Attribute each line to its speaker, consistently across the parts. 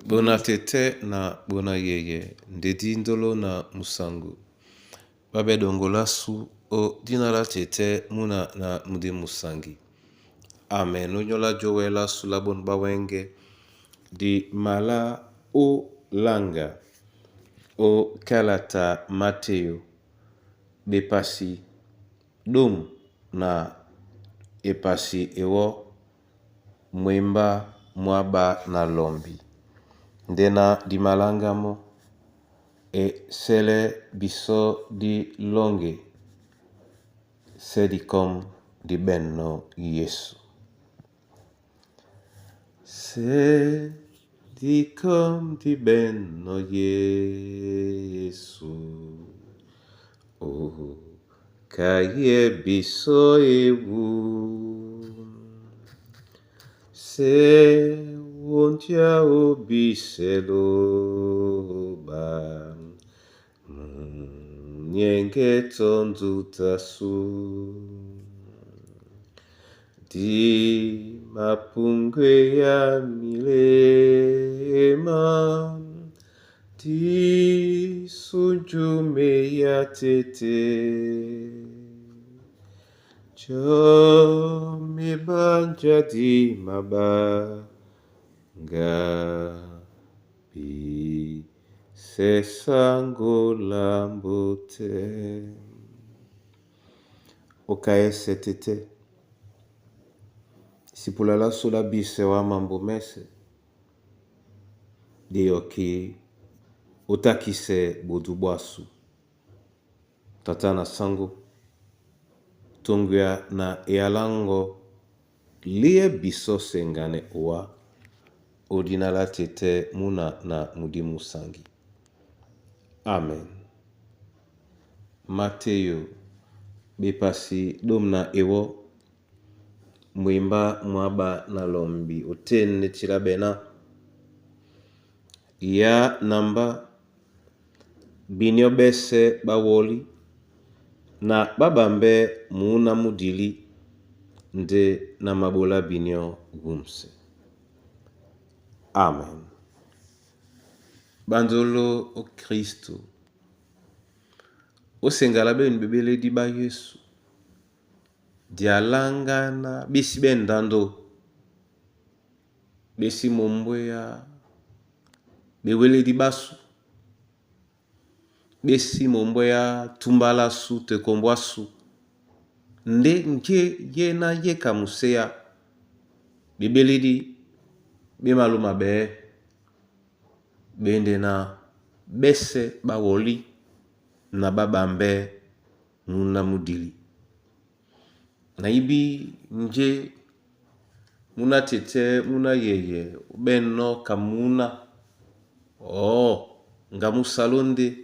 Speaker 1: Bona tete na bona yeye, ndedi ndolo na musangu. Babe dongolasu o dinala tete muna na mudi musangi. Amen. Onyola jowela sulabon bawenge di mala o langa o kalata Mateo bepasi dum na epasi ewo mwemba mwaba na lombi. Ndena di malangamo e sele biso di longe sedikom di benno Yesu. Sedikom di benno Yesu. Oh, kaye biso ewu. Se wontia obiseloba nyenge tonzutasu di mapungwe ya milema di sunjume ya tete Jome banja di mabanga bi sesango lambote. Okae setete. Sipulala sula bise wa mambo mese. Deyoki otakise bodubwasu. Tatana sango. Tongwea na ealango lie biso sengane oa odinala tete muna na mudimu sangi. Amen. Mateo bepasi domna ewo mwimba mwaba na lombi otene chilabena ya namba binyo bese bawoli na babambe muna mudili nde na mabola binyo gumse. Amen. Bandolo o Kristo. O sengalabe nbebele di ba Yesu. Dialanga na bisi bendando. Besi mombwe ya bewele di basu. Besi mombwe ya tumbala su te kombwa su. Nde nje ye na ye kamusea. Bebele di bemaluma be. Bende na bese bawoli na babambe muna mudili. Na ibi nje muna tete muna yeye benno kamuna. Nga musalonde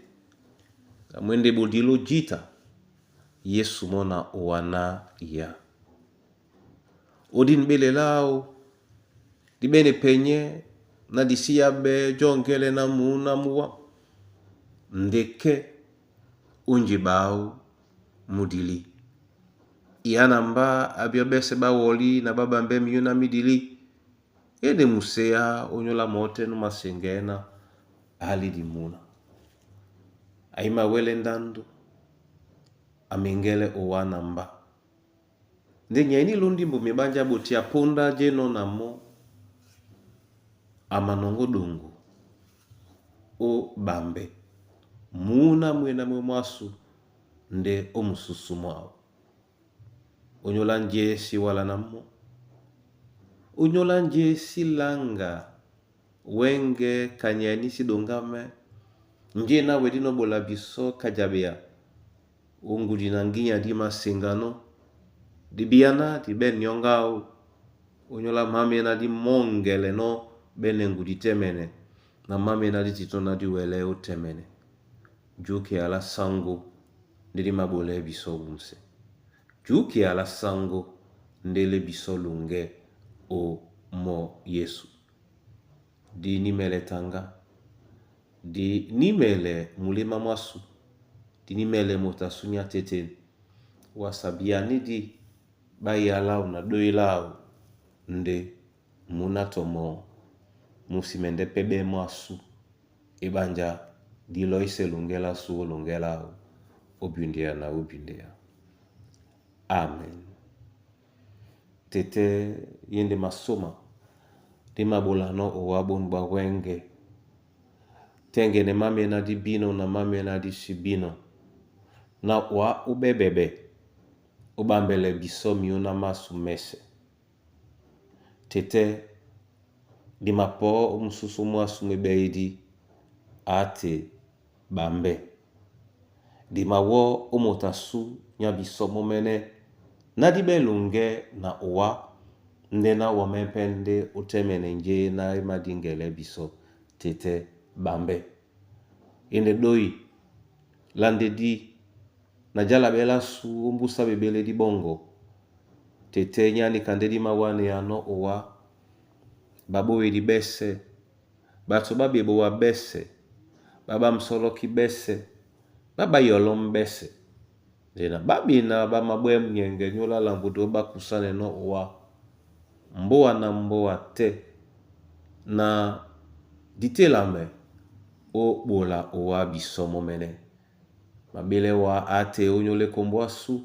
Speaker 1: kamwende bodilo jita Yesu mona owana ya. Odin bele lao di bene penye na disiya be jongele na muna muwa ndeke unjibao mudili. Iyanamba abiobese bawoli na babambe miyuna midili. Ede musea onyola mote numasengena ali di muna. Aima wele ndando amengele owana mba. Ndenye ini lundi mbume banja botia ponda jeno na mo amanongo dongo o bambe muna mwena mwasu nde o mususu mwao. Onyola nje si wala na mo. Onyola nje si langa wenge kanyani si dongame. Nje na wedino bola biso kajabea. Ungu dinanginya di masengano. Di biana di ben nyongao. Onyola mame na di mongele no benengu di temene. Na mame na di titona di wele o temene. Juki ala sango ndiri mabole biso umse. Juki ala sango ndele biso lunge o mo Yesu. Di nimele tanga. Di nimele mulema mwasu. Di nimele motasunya tete. Wasabiani di bayi alao na doi lao nde munatomo musimende pebe mwasu ibanja dilo ise lungela su lungela obundia na obundia. Amen. Tete yende masoma di mabulano owabun ba wenge tenge ne mame na di bino na mame na di shibino na wa ubebebe ubambele bisomi una masu mese. Tete di mapo umususu mwasu ngebeidi ate bambe di mawo umotasu nya bisomo mene na di belunge na uwa nde na wamepende utemene nje na imadingele biso tete bambe ine doi lande di na jala bela su umbusa bebele di bongo tete nyani kande di mawane ano uwa babo di bese bato babebo wa bese baba msoloki bese baba yolom bese dena babi na ba mabwe mnyenge nyola lambudo bakusane no uwa mboa na mboa te na ditelame o bola uwa bisomo mene mabele wa ate onyole kombo asu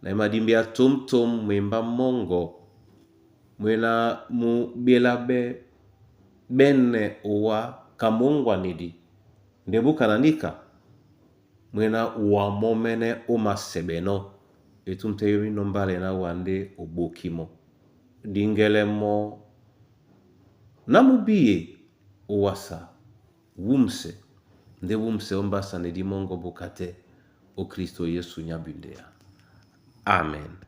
Speaker 1: na imadimbi atom mwemba mongo mwena mu bela be bene uwa kamongwa nidi ndebuka nanika mwena uwa momene umasebeno etumte yori nombale na wande obokimo dingele mo namubiye uwasa wumse nde wumse ombasa nedi mongo bukate o Kristo Yesu nyabindea. Amen.